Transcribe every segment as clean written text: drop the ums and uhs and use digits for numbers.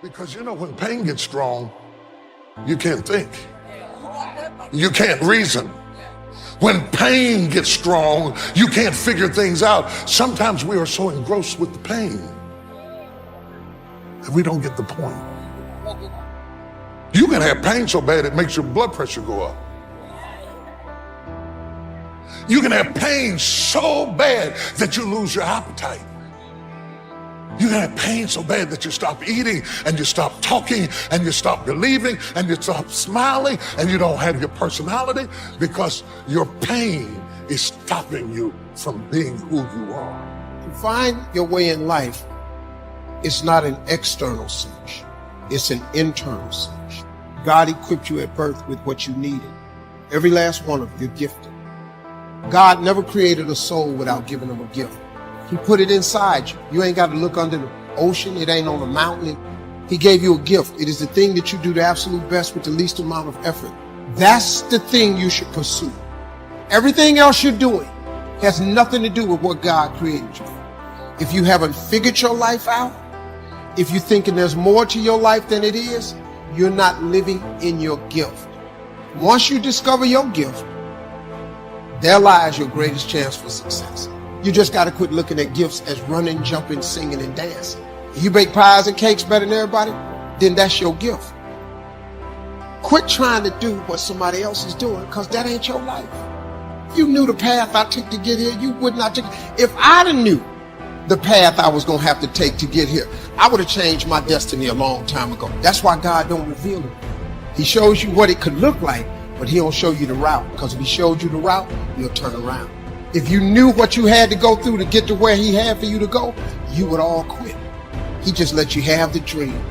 Because you know, when pain gets strong, you can't think. You can't reason. When pain gets strong, you can't figure things out. Sometimes we are so engrossed with the pain that we don't get the point. You can have pain so bad it makes your blood pressure go up. You can have pain so bad that you lose your appetite. You can have pain so bad that you stop eating and you stop talking and you stop believing and you stop smiling and you don't have your personality because your pain is stopping you from being who you are. To find your way in life, it's not an external search. It's an internal search. God equipped you at birth with what you needed. Every last one of you gifted. God never created a soul without giving them a gift. He put it inside you. You ain't got to look under the ocean. It ain't on the mountain. He gave you a gift. It is the thing that you do the absolute best with the least amount of effort. That's the thing you should pursue. Everything else you're doing has nothing to do with what God created you for. If you haven't figured your life out, if you're thinking there's more to your life than it is, you're not living in your gift. Once you discover your gift, there lies your greatest chance for success. You just got to quit looking at gifts as running, jumping, singing, and dancing. If you bake pies and cakes better than everybody, then that's your gift. Quit trying to do what somebody else is doing, because that ain't your life. If you knew the path I took to get here, you would not take it. If I'd have knew the path I was going to have to take to get here, I would have changed my destiny a long time ago. That's why God don't reveal it. He shows you what it could look like, but he don't show you the route, because if he showed you the route, you'll turn around. If you knew what you had to go through to get to where he had for you to go, you would all quit. He just let you have the dream.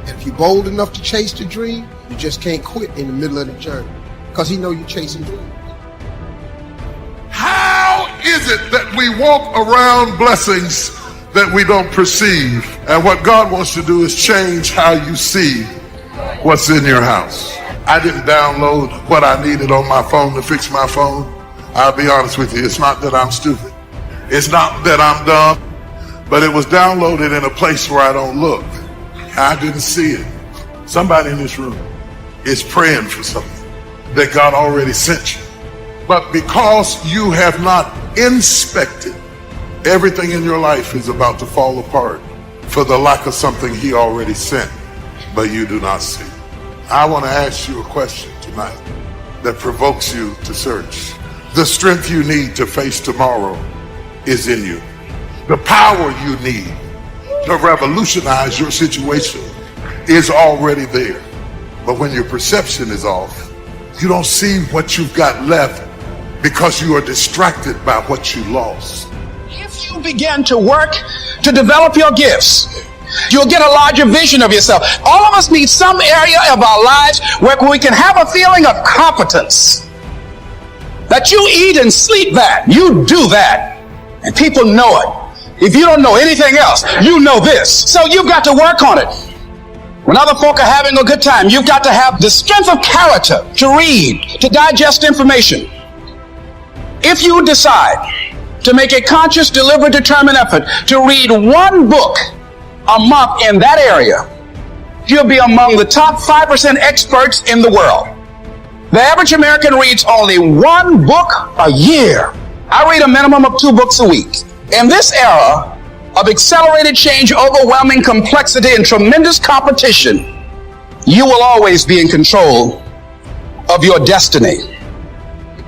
And if you're bold enough to chase the dream, you just can't quit in the middle of the journey, because he know you're chasing dreams. How is it that we walk around blessings that we don't perceive? And what God wants to do is change how you see what's in your house. I didn't download what I needed on my phone to fix my phone. I'll be honest with you, it's not that I'm stupid. It's not that I'm dumb, but it was downloaded in a place where I don't look. I didn't see it. Somebody in this room is praying for something that God already sent you. But because you have not inspected, everything in your life is about to fall apart for the lack of something he already sent, but you do not see. I want to ask you a question tonight that provokes you to search. The strength you need to face tomorrow is in you. The power you need to revolutionize your situation is already there. But when your perception is off, you don't see what you've got left because you are distracted by what you lost. If you begin to work to develop your gifts, you'll get a larger vision of yourself. All of us need some area of our lives where we can have a feeling of competence. That you eat and sleep that. You do that. And people know it. If you don't know anything else, you know this. So you've got to work on it. When other folk are having a good time, you've got to have the strength of character to read, to digest information. If you decide to make a conscious, deliberate, determined effort to read one book a month in that area, you'll be among the top 5% experts in the world. The average American reads only one book a year. I read a minimum of 2 books a week. In this era of accelerated change, overwhelming complexity, and tremendous competition, you will always be in control of your destiny.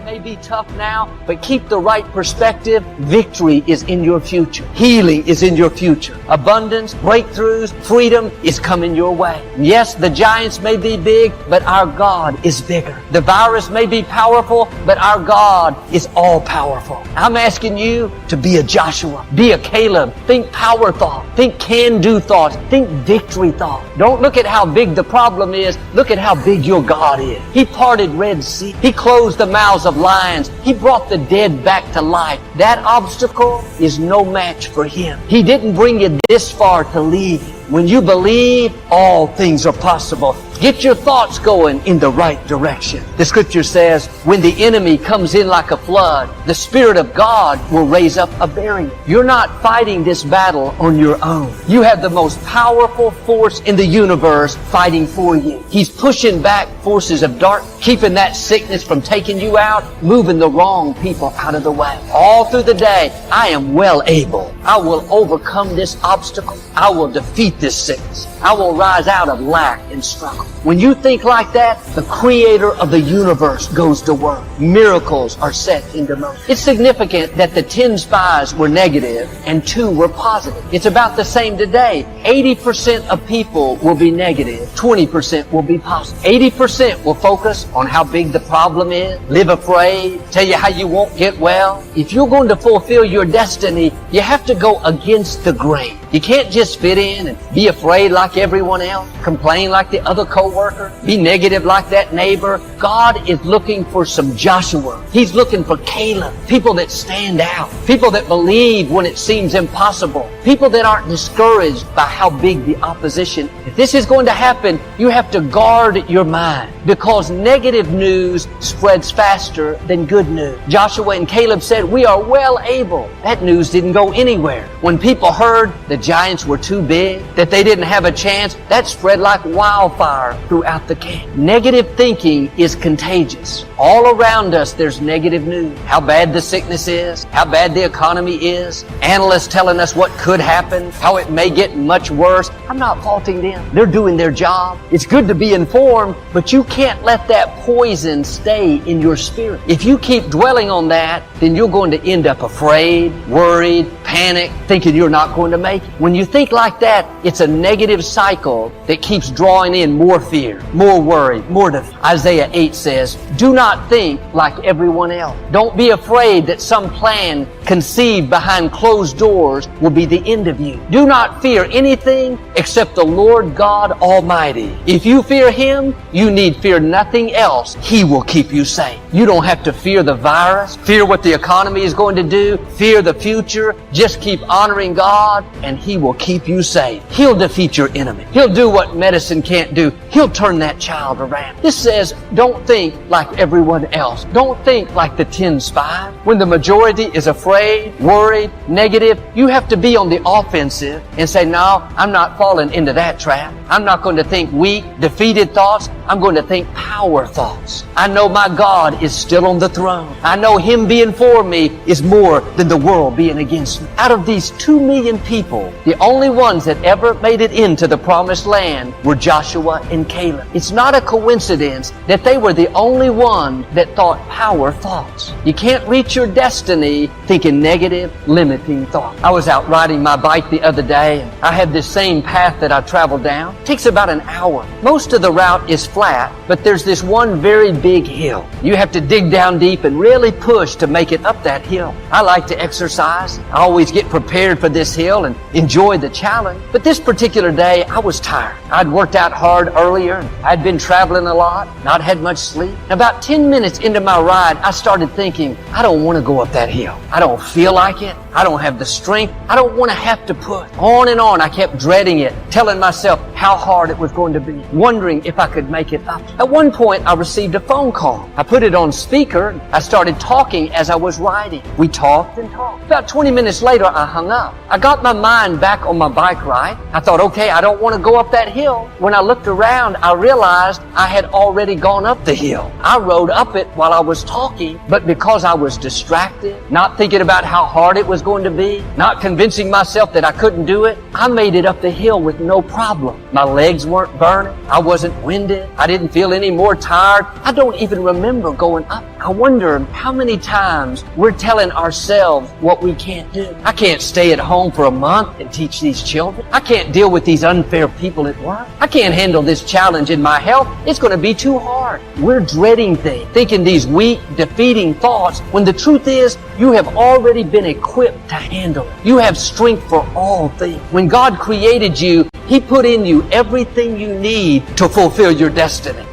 May be tough now, but keep the right perspective. Victory is in your future. Healing is in your future. Abundance, breakthroughs, freedom is coming your way. Yes, the giants may be big, but our God is bigger. The virus may be powerful, but our God is all powerful. I'm asking you to be a Joshua, be a Caleb. Think power thought, think can-do thoughts, think victory thought. Don't look at how big the problem is, look at how big your God is. He parted Red Sea. He closed the mouths of lions. He brought the dead back to life. That obstacle is no match for him. He didn't bring you this far to leave you. When you believe, all things are possible. Get your thoughts going in the right direction. The scripture says, when the enemy comes in like a flood, the Spirit of God will raise up a barrier. You're not fighting this battle on your own. You have the most powerful force in the universe fighting for you. He's pushing back forces of darkness, keeping that sickness from taking you out, moving the wrong people out of the way. All through the day, I am well able. I will overcome this obstacle. I will defeat this sickness. I will rise out of lack and struggle. When you think like that, the Creator of the universe goes to work. Miracles are set into motion. It's significant that the 10 spies were negative and 2 were positive. It's about the same today. 80% of people will be negative, 20% will be positive. 80% will focus on how big the problem is, live afraid, tell you how you won't get well. If you're going to fulfill your destiny, you have to go against the grain. You can't just fit in and be afraid like everyone else, complain like the other co-worker, be negative like that neighbor. God is looking for some Joshua. He's looking for Caleb, people that stand out, people that believe when it seems impossible, people that aren't discouraged by how big the opposition. If this is going to happen, you have to guard your mind, because negative news spreads faster than good news. Joshua and Caleb said, we are well able. That news didn't go anywhere. When people heard the giants were too big, that they didn't have a chance, that spread like wildfire throughout the camp. Negative thinking is contagious. All around us there's negative news. How bad the sickness is, how bad the economy is, analysts telling us what could happen, how it may get much worse. I'm not faulting them. They're doing their job. It's good to be informed, but you can't let that poison stay in your spirit. If you keep dwelling on that, then you're going to end up afraid, worried, panicked, thinking you're not going to make it. When you think like that, it's a negative cycle that keeps drawing in more fear, more worry, more defeat. Isaiah 8 says, do not think like everyone else. Don't be afraid that some plan conceived behind closed doors will be the end of you. Do not fear anything except the Lord God Almighty. If you fear Him, you need fear nothing else. He will keep you safe. You don't have to fear the virus, fear what the economy is going to do, fear the future. Just keep honoring God and He will keep you safe. He'll defeat your enemy. He'll do what medicine can't do. He'll turn that child around. This says, don't think like everyone else. Don't think like the 10 spies. When the majority is afraid, worried, negative, you have to be on the offensive and say, no, I'm not falling into that trap. I'm not going to think weak, defeated thoughts. I'm going to think power thoughts. I know my God is still on the throne. I know Him being for me is more than the world being against me. Out of these 2 million people, the only ones that ever made it into the promised land were Joshua and Caleb. It's not a coincidence that they were the only one that thought power thoughts. You can't reach your destiny thinking negative, limiting thoughts. I was out riding my bike the other day, and I had this same path that I traveled down. It takes about an hour. Most of the route is flat, but there's this one very big hill. You have to dig down deep and really push to make it up that hill. I like to exercise. I always get prepared for this hill and enjoy the challenge. But this particular day, I was tired. I'd worked out hard earlier, and I'd been traveling a lot, not had much sleep. About 10 minutes into my ride, I started thinking, I don't want to go up that hill. I don't feel like it. I don't have the strength. I don't want to have to push. On and on, I kept dreading it, telling myself how hard it was going to be, wondering if I could make it up. At one point, I received a phone call. I put it on speaker. I started talking as I was riding. We talked and talked. About 20 minutes later, I hung up. I got my mind back on my bike ride. I thought, okay, I don't want to go up that hill. When I looked around, I realized I had already gone up the hill. I rode up it while I was talking, but because I was distracted, not thinking about how hard it was going to be, not convincing myself that I couldn't do it, I made it up the hill with no problem. My legs weren't burning. I wasn't winded. I didn't feel any more tired. I don't even remember going up. I wonder how many times we're telling ourselves what we can't do. I can't stay at home for a month and teach these children. I can't deal with these unfair people at work. I can't handle this challenge in my health. It's going to be too hard. We're dreading things, thinking these weak, defeating thoughts, when the truth is you have already been equipped to handle it. You have strength for all things. When God created you, He put in you everything you need to fulfill your destiny.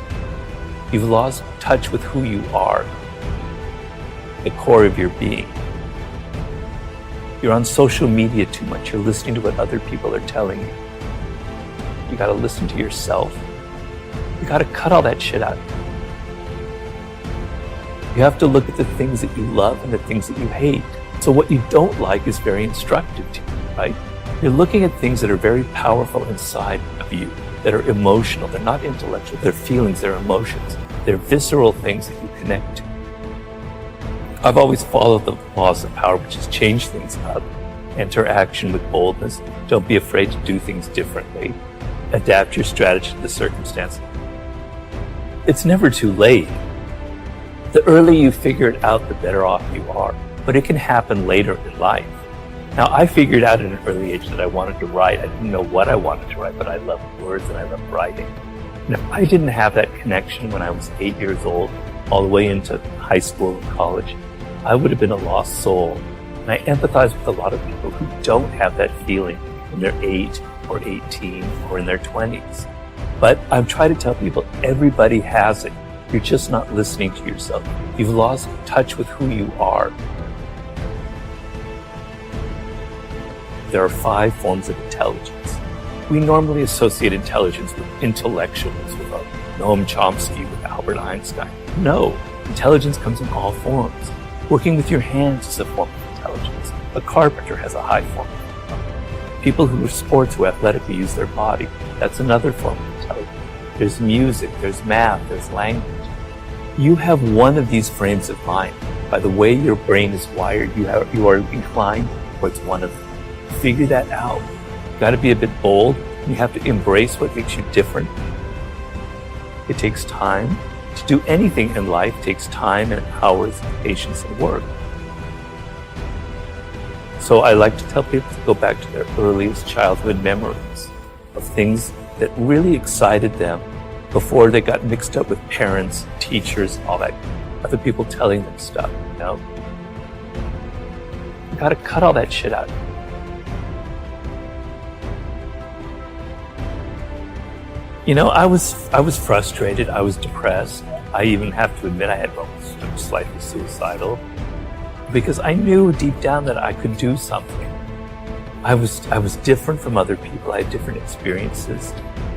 You've lost touch with who you are, the core of your being. You're on social media too much. You're listening to what other people are telling you. You got to listen to yourself. You got to cut all that shit out. You have to look at the things that you love and the things that you hate. So what you don't like is very instructive to you, right? You're looking at things that are very powerful inside of you, that are emotional. They're not intellectual. They're feelings, they're emotions. They're visceral things that you connect to. I've always followed the laws of power, which is change things up. Enter action with boldness. Don't be afraid to do things differently. Adapt your strategy to the circumstance. It's never too late. The earlier you figure it out, the better off you are. But it can happen later in life. Now, I figured out at an early age that I wanted to write. I didn't know what I wanted to write, but I loved words and I loved writing. And if I didn't have that connection when I was 8 years old, all the way into high school and college, I would have been a lost soul. And I empathize with a lot of people who don't have that feeling when they're 8 or 18 or in their 20s. But I'm trying to tell people everybody has it. You're just not listening to yourself. You've lost touch with who you are. There are 5 forms of intelligence. We normally associate intelligence with intellectuals, with Noam Chomsky, with Albert Einstein. No, intelligence comes in all forms. Working with your hands is a form of intelligence. A carpenter has a high form of intelligence. People who are sports, who athletically use their body, that's another form of intelligence. There's music, there's math, there's language. You have one of these frames of mind. By the way your brain is wired, you are inclined towards one of them. Figure that out. You got to be a bit bold. You have to embrace what makes you different. It takes time. To do anything in life takes time and hours, patience, and work. So I like to tell people to go back to their earliest childhood memories of things that really excited them before they got mixed up with parents, teachers, all that, other people telling them stuff, you know? You got to cut all that shit out. You know, I was frustrated. I was depressed. I even have to admit I had moments that were slightly suicidal because I knew deep down that I could do something. I was different from other people. I had different experiences,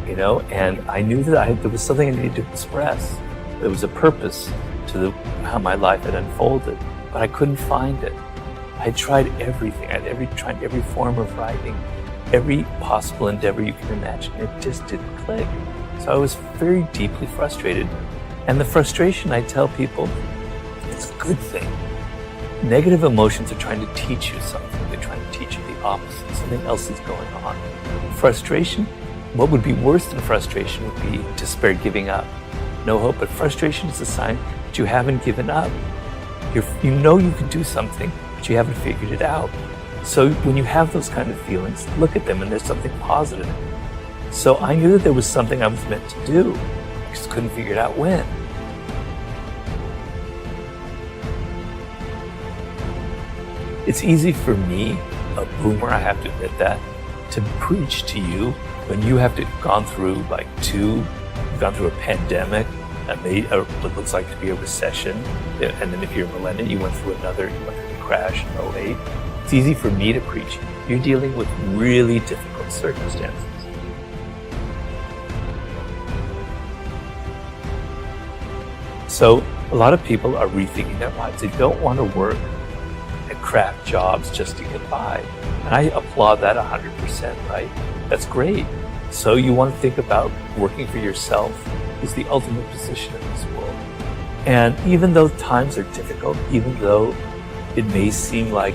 you know, and I knew that there was something I needed to express. There was a purpose to how my life had unfolded, but I couldn't find it. I tried everything. I tried every form of writing, every possible endeavor you can imagine. It just didn't click. So I was very deeply frustrated. And the frustration, I tell people, it's a good thing. Negative emotions are trying to teach you something. They're trying to teach you the opposite. Something else is going on. Frustration, what would be worse than frustration would be despair, giving up. No hope, but frustration is a sign that you haven't given up. You know you can do something, but you haven't figured it out. So when you have those kind of feelings, look at them and there's something positive. So I knew that there was something I was meant to do. I just couldn't figure it out when. It's easy for me, a boomer, I have to admit that, to preach to you when you have gone through you've gone through a pandemic, what looks like to be a recession, and then if you're a millennial, you went through a crash in 08. It's easy for me to preach. You're dealing with really difficult circumstances. So a lot of people are rethinking their lives. They don't want to work at crap jobs just to get by. And I applaud that 100%, right? That's great. So you want to think about working for yourself is the ultimate position in this world. And even though times are difficult, even though it may seem like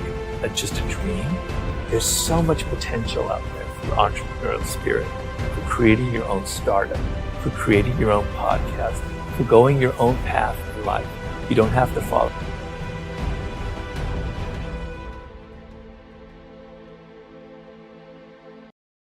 just a dream, there's so much potential out there for entrepreneurial spirit, for creating your own startup, for creating your own podcast, for going your own path in life. You don't have to follow